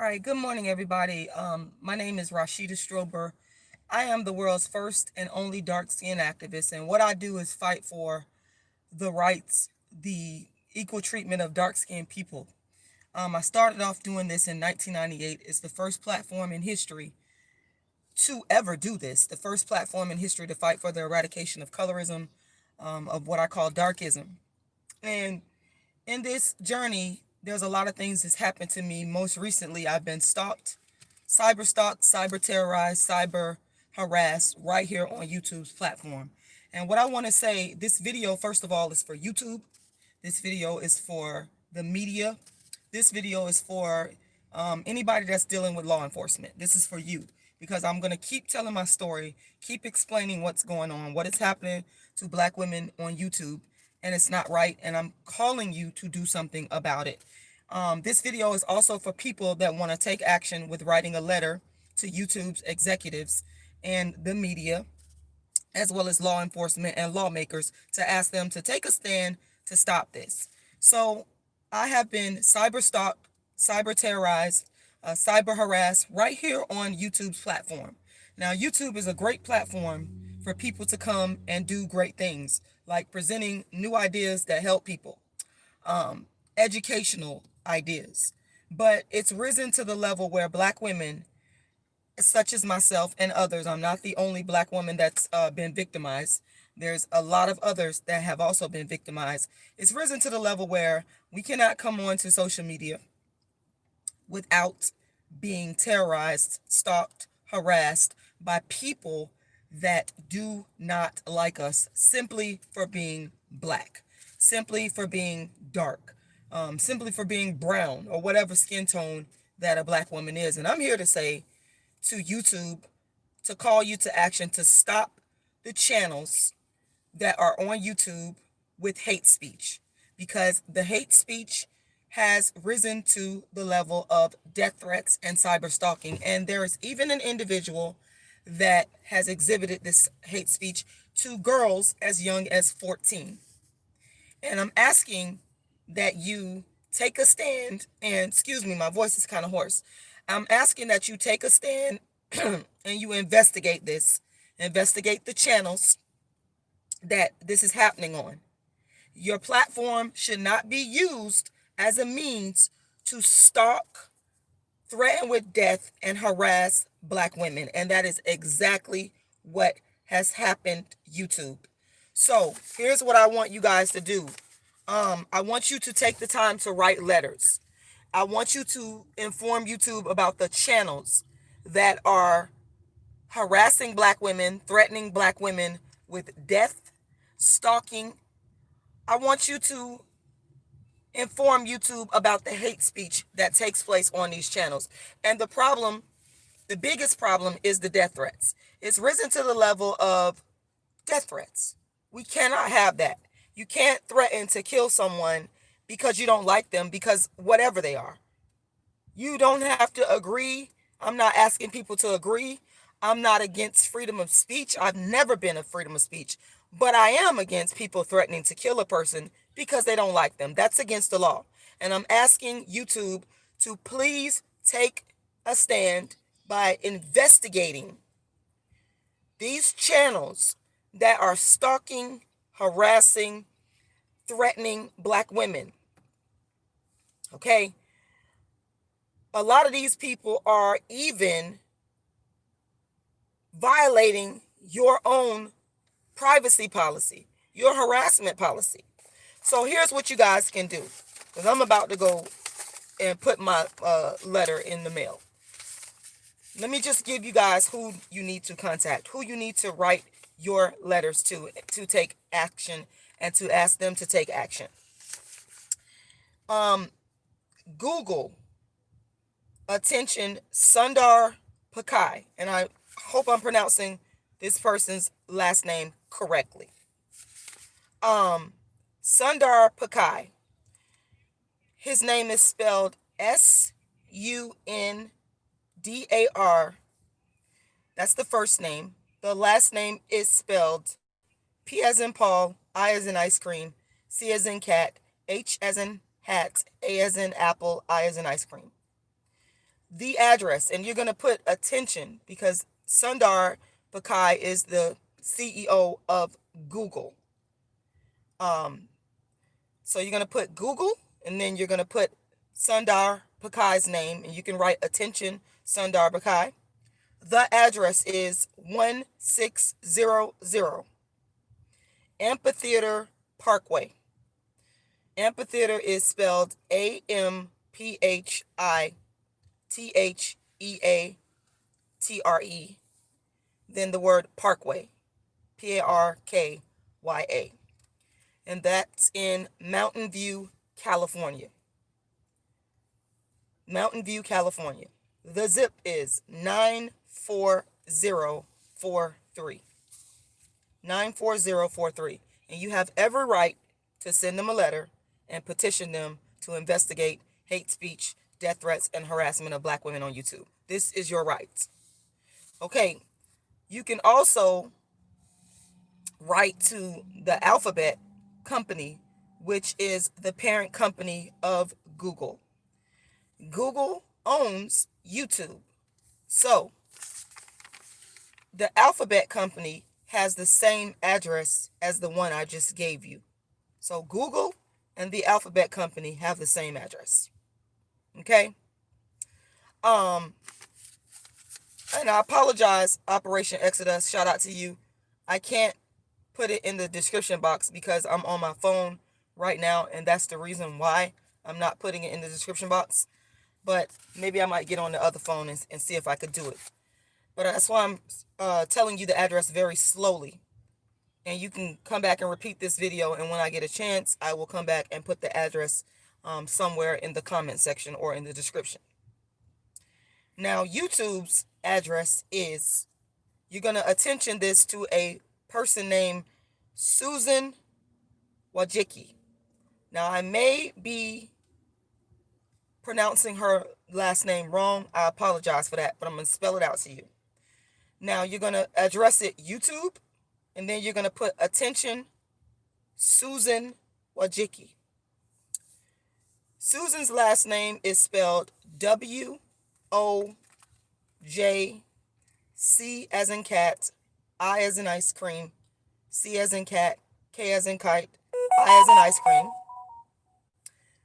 All right, good morning, everybody. My name is Rashida Strober. I am the world's first and only dark skin activist, and what I do is fight for the rights, the equal treatment of dark skinned people. I started off doing this in 1998. It's the first platform in history to ever do this, the first platform in history to fight for the eradication of colorism, of what I call darkism. And in this journey, there's a lot of things that's happened to me. Most recently, I've been stalked, cyber terrorized, cyber harassed right here on YouTube's platform. And what I want to say, this video, first of all, is for YouTube. This video is for the media. This video is for anybody that's dealing with law enforcement. This is for you because I'm going to keep telling my story, keep explaining what's going on, what is happening to black women on YouTube, and it's not right, and I'm calling you to do something about it. This video is also for people that want to take action with writing a letter to YouTube's executives and the media, as well as law enforcement and lawmakers, to ask them to take a stand to stop this. So I have been cyber stalked, cyber terrorized, cyber harassed right here on YouTube's platform. Now, YouTube is a great platform for people to come and do great things, like presenting new ideas that help people, educational ideas. But it's risen to the level where black women, such as myself and others, I'm not the only black woman that's been victimized. There's a lot of others that have also been victimized. It's risen to the level where we cannot come on to social media without being terrorized, stalked, harassed by people that do not like us simply for being black, simply for being dark, simply for being brown or whatever skin tone that a black woman is. And I'm here to say to YouTube to call you to action to stop the channels that are on YouTube with hate speech, because the hate speech has risen to the level of death threats and cyber stalking. And there is even an individual that has exhibited this hate speech to girls as young as 14. And I'm asking that you take a stand, and excuse me, my voice is kind of hoarse. I'm asking that you take a stand and you investigate this, investigate the channels that this is happening on. Your platform should not be used as a means to stalk, threaten with death, and harass black women. And that is exactly what has happened, YouTube. So here's what I want you guys to do. I want you to take the time to write letters. I want you to inform YouTube about the channels that are harassing black women, threatening black women with death, stalking. I want you to inform YouTube about the hate speech that takes place on these channels. And the biggest problem is the death threats. It's risen to the level of death threats. We cannot have that. You can't threaten to kill someone because you don't like them, because whatever they are. You don't have to agree. I'm not asking people to agree. I'm not against freedom of speech. I've never been a freedom of speech. But I am against people threatening to kill a person because they don't like them. That's against the law. And I'm asking YouTube to please take a stand by investigating these channels that are stalking, harassing, threatening black women. Okay? A lot of these people are even violating your own privacy policy, your harassment policy. So here's what you guys can do, because I'm about to go and put my letter in the mail. Let me just give you guys who you need to contact, who you need to write your letters to take action and to ask them to take action. Google, attention, Sundar Pichai, and I hope I'm pronouncing this person's last name correctly. Sundar Pichai. His name is spelled Sundar. That's the first name. The last name is spelled P as in Paul, I as in ice cream, C as in cat, H as in hat, A as in apple, I as in ice cream. the address, and you're going to put attention because Sundar Pichai is the CEO of Google. So you're going to put Google, and then you're going to put Sundar Pichai's name, and you can write attention Sundar Pichai. The address is 1600 Amphitheater Parkway. Amphitheater is spelled AMPHITHEATRE, then the word Parkway, PARKYA. And that's in Mountain View, California. Mountain View, California. The zip is 94043. 94043. And you have every right to send them a letter and petition them to investigate hate speech, death threats, and harassment of Black women on YouTube. This is your right. Okay, you can also write to the Alphabet company, which is the parent company of Google. Google owns YouTube. So the Alphabet company has the same address as the one I just gave you. So Google and the Alphabet company have the same address. Okay? And I apologize, Operation Exodus. Shout out to you. I can't put it in the description box because I'm on my phone right now, and that's the reason why I'm not putting it in the description box. But maybe I might get on the other phone and see if I could do it. But that's why I'm telling you the address very slowly. And you can come back and repeat this video, and when I get a chance, I will come back and put the address somewhere in the comment section or in the description. Now, YouTube's address is, you're going to attention this to a person named Susan Wojcicki. Now, I may be pronouncing her last name wrong. I apologize for that, but I'm going to spell it out to you. Now, you're going to address it YouTube, and then you're going to put attention Susan Wojcicki. Susan's last name is spelled WOJC as in cat, I as in ice cream, C as in cat, K as in kite, I as in ice cream.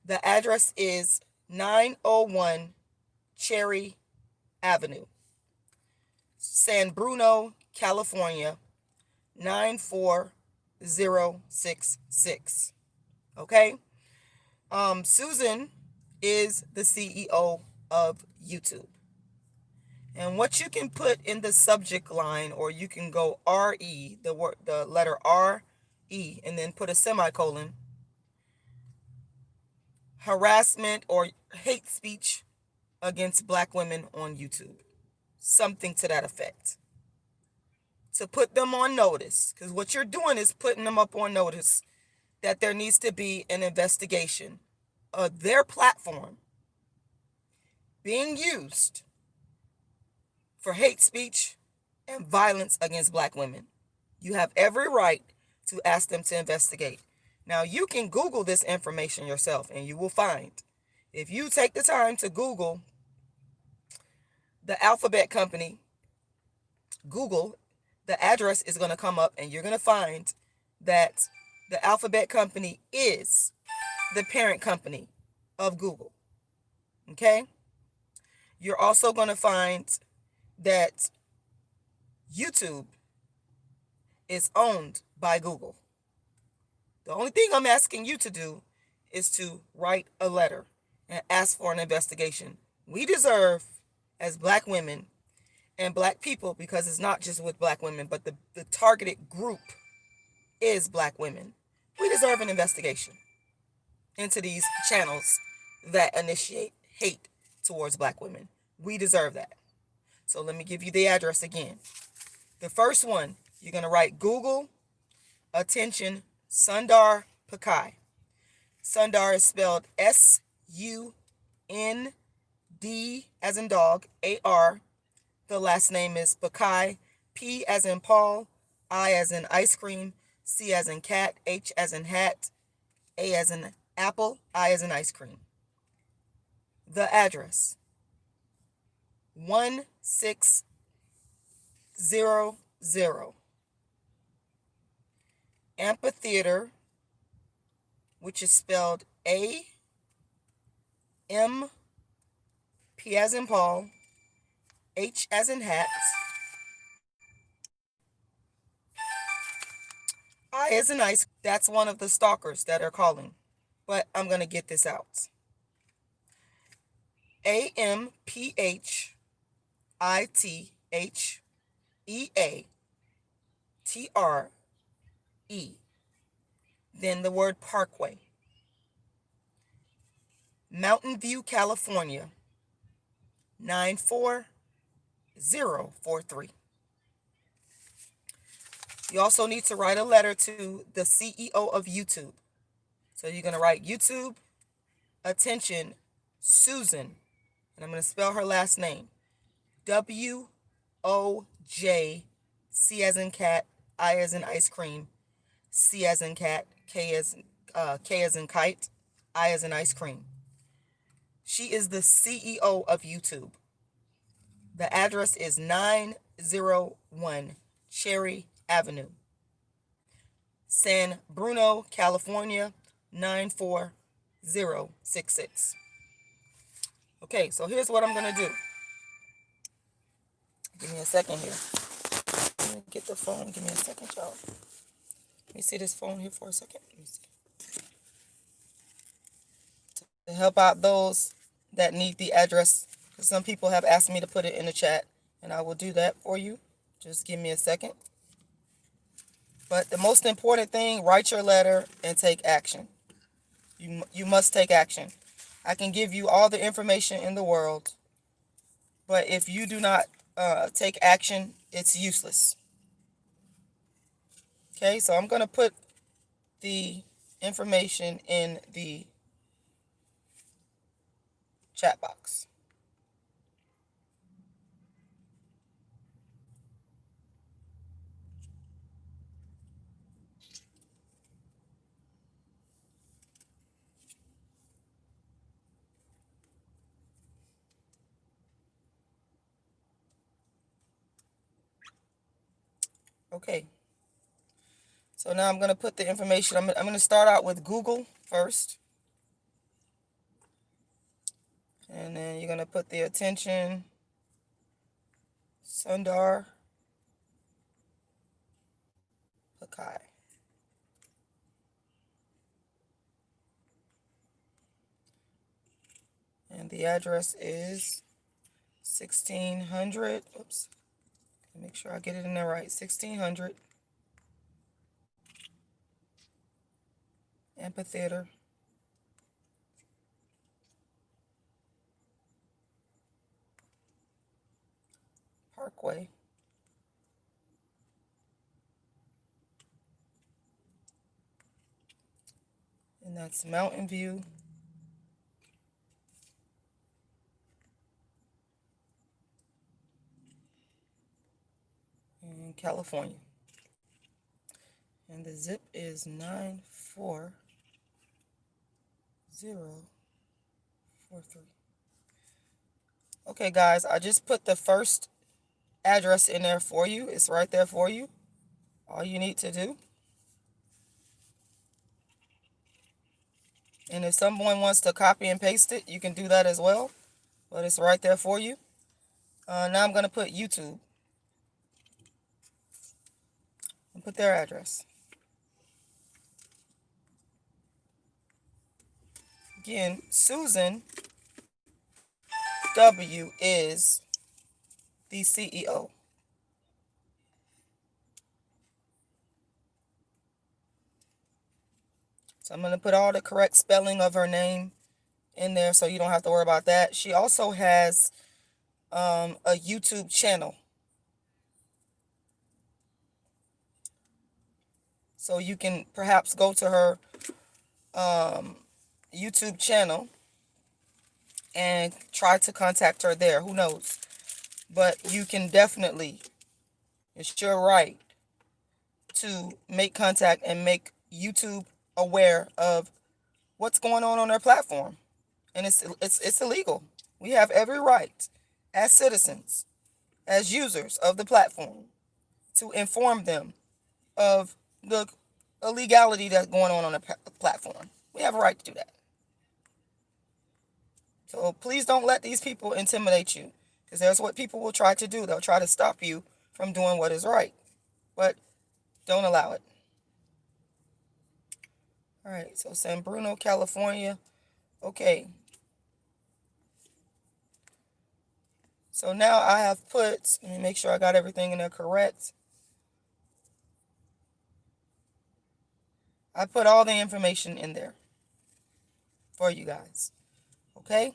The address is 901 Cherry Avenue, San Bruno, California, 94066. Okay? Susan is the CEO of YouTube. And what you can put in the subject line, or you can go RE, the letter RE, and then put a semicolon, harassment or hate speech against Black women on YouTube. Something to that effect. To put them on notice, because what you're doing is putting them up on notice that there needs to be an investigation of their platform being used for hate speech and violence against Black women. You have every right to ask them to investigate. Now, you can Google this information yourself, and you will find, if you take the time to Google the Alphabet company, Google, the address is going to come up, and you're going to find that the Alphabet company is the parent company of Google. Okay? You're also going to find that YouTube is owned by Google. The only thing I'm asking you to do is to write a letter and ask for an investigation. We deserve, as Black women and Black people, because it's not just with Black women, but the targeted group is Black women. We deserve an investigation into these channels that initiate hate towards Black women. We deserve that. So let me give you the address again. The first one, you're going to write Google, attention, Sundar Pichai. Sundar is spelled SUND as in dog, AR. The last name is Pichai, P as in Paul, I as in ice cream, C as in cat, H as in hat, A as in apple, I as in ice cream. The address, 1600. Amphitheater, which is spelled A-M, P as in Paul, H as in hat, I as in ice. That's one of the stalkers that are calling. But I'm going to get this out. AMPHITHEATRE. Then the word Parkway. Mountain View, California, 94043. You also need to write a letter to the CEO of YouTube. So you're going to write YouTube, attention, Susan, and I'm going to spell her last name, WOJ, C as in cat, I as in ice cream, C as in cat, K as in kite, I as in ice cream. She is the CEO of YouTube. The address is 901 Cherry Avenue, San Bruno, California, 94066. Okay, so here's what I'm going to do. Give me a second here. Let me get the phone. Give me a second, y'all. Let me see this phone here for a second. Let me see. To help out those that need the address, because some people have asked me to put it in the chat, and I will do that for you. Just give me a second. But the most important thing, write your letter and take action. You must take action. I can give you all the information in the world, but if you do not take action, it's useless. Okay, so I'm going to put the information in the chat box. Okay, so now I'm going to put the information. I'm going to start out with Google first. And then you're going to put the attention, Sundar Pichai. And the address is 1600. Oops. Make sure I get it in there right. 1600 Amphitheater, Parkway, and that's Mountain View, in California. And the zip is 94043. Okay, guys, I just put the first address in there for you. It's right there for you. All you need to do. And if someone wants to copy and paste it, you can do that as well. But it's right there for you. Now I'm going to put YouTube. And put their address. Again, Susan W. is the CEO. So I'm going to put all the correct spelling of her name in there so you don't have to worry about that. She also has a YouTube channel. So you can perhaps go to her YouTube channel and try to contact her there. Who knows? But you can definitely, it's your right to make contact and make YouTube aware of what's going on their platform. And it's illegal. We have every right as citizens, as users of the platform, to inform them of the illegality that's going on the platform. We have a right to do that. So please don't let these people intimidate you, because that's what people will try to do. They'll try to stop you from doing what is right, but don't allow it. All right, so San Bruno, California. Okay. So now I have put, let me make sure I got everything in there correct. I put all the information in there for you guys. Okay?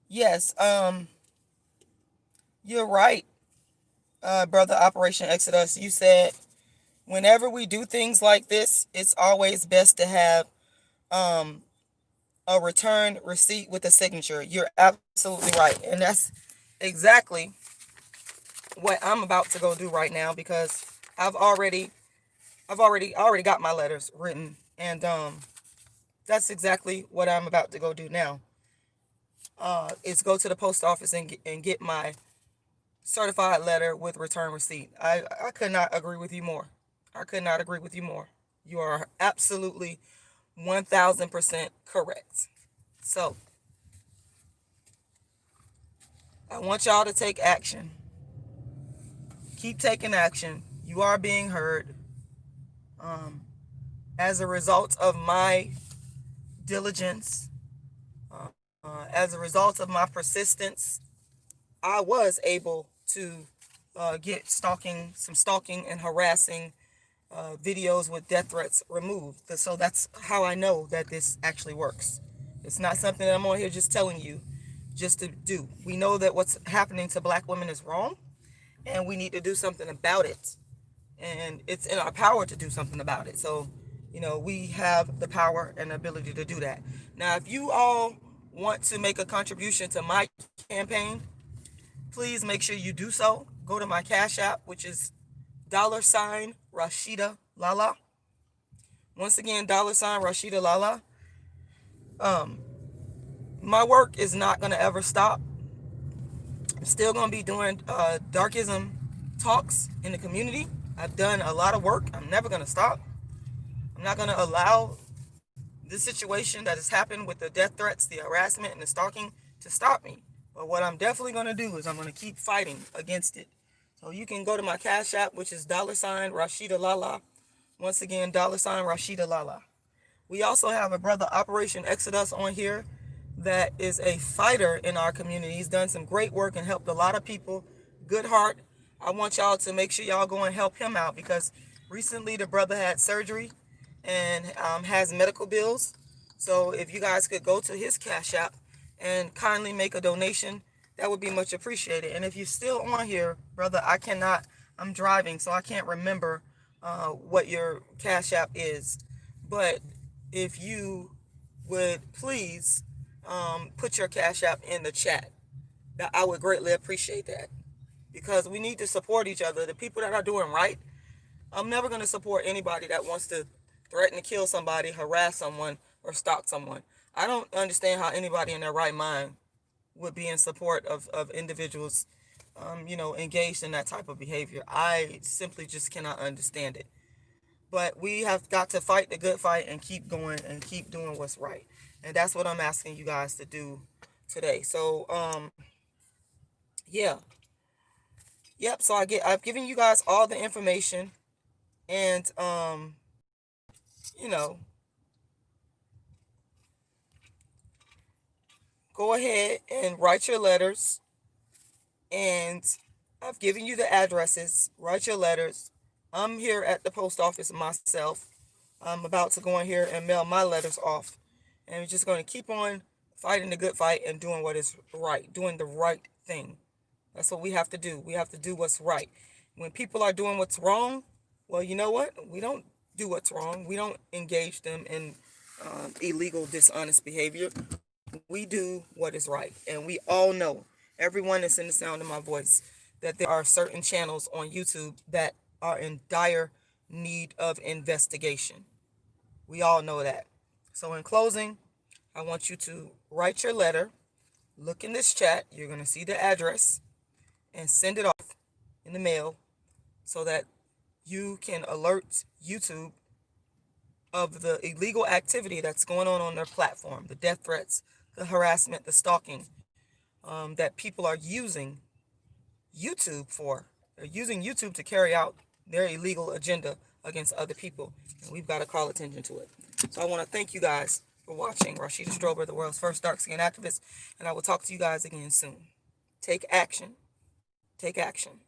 Yes, you're right, brother Operation Exodus. You said whenever we do things like this, it's always best to have um a return receipt with a signature. You're absolutely right. And that's exactly what I'm about to go do right now, because I've already already got my letters written, and that's exactly what I'm about to go do now. Is go to the post office and get my certified letter with return receipt. I could not agree with you more. I could not agree with you more. You are absolutely 1000% correct. So I want y'all to take action. Keep taking action. You are being heard. As a result of my diligence, as a result of my persistence, I was able to get some stalking and harassing videos with death threats removed. So that's how I know that this actually works. It's not something that I'm on here just telling you just to do. We know that what's happening to black women is wrong, and we need to do something about it. And it's in our power to do something about it. So, we have the power and the ability to do that. Now, if you all want to make a contribution to my campaign, please make sure you do so. Go to my Cash App, which is $Rashida Lala. Once again, $Rashida Lala. My work is not going to ever stop. I'm still going to be doing darkism talks in the community. I've done a lot of work. I'm never going to stop. I'm not going to allow this situation that has happened with the death threats, the harassment, and the stalking to stop me. But what I'm definitely going to do is I'm going to keep fighting against it. So you can go to my Cash App, which is $Rashida Lala. Once again, $Rashida Lala. We also have a brother Operation Exodus on here that is a fighter in our community. He's done some great work and helped a lot of people. Good heart. I want y'all to make sure y'all go and help him out, because recently the brother had surgery and has medical bills. So if you guys could go to his Cash App and kindly make a donation, that would be much appreciated. And if you're still on here, brother, I'm driving, so I can't remember what your Cash App is. But if you would please put your Cash App in the chat, that I would greatly appreciate that, because we need to support each other. The people that are doing right, I'm never going to support anybody that wants to threaten to kill somebody, harass someone, or stalk someone. I don't understand how anybody in their right mind would be in support of individuals, engaged in that type of behavior. I simply just cannot understand it. But we have got to fight the good fight and keep going and keep doing what's right. And that's what I'm asking you guys to do today. So, yeah. Yep. So I've given you guys all the information, and, you know, go ahead and write your letters. And I've given you the addresses. Write your letters. I'm here at the post office myself. I'm about to go in here and mail my letters off. And we're just going to keep on fighting the good fight and doing what is right, doing the right thing. That's what we have to do. We have to do what's right. When people are doing what's wrong, well, you know what? We don't do what's wrong. We don't engage them in illegal, dishonest behavior. We do what is right. And we all know, everyone that's in the sound of my voice, that there are certain channels on YouTube that are in dire need of investigation. We all know that. So in closing, I want you to write your letter, look in this chat, you're going to see the address, and send it off in the mail so that you can alert YouTube of the illegal activity that's going on their platform, the death threats, the harassment, the stalking, that people are using YouTube for. They're using YouTube to carry out their illegal agenda against other people, and we've got to call attention to it. So I want to thank you guys for watching. Rashida Strober, the world's first dark skinned activist, and I will talk to you guys again soon. Take action. Take action.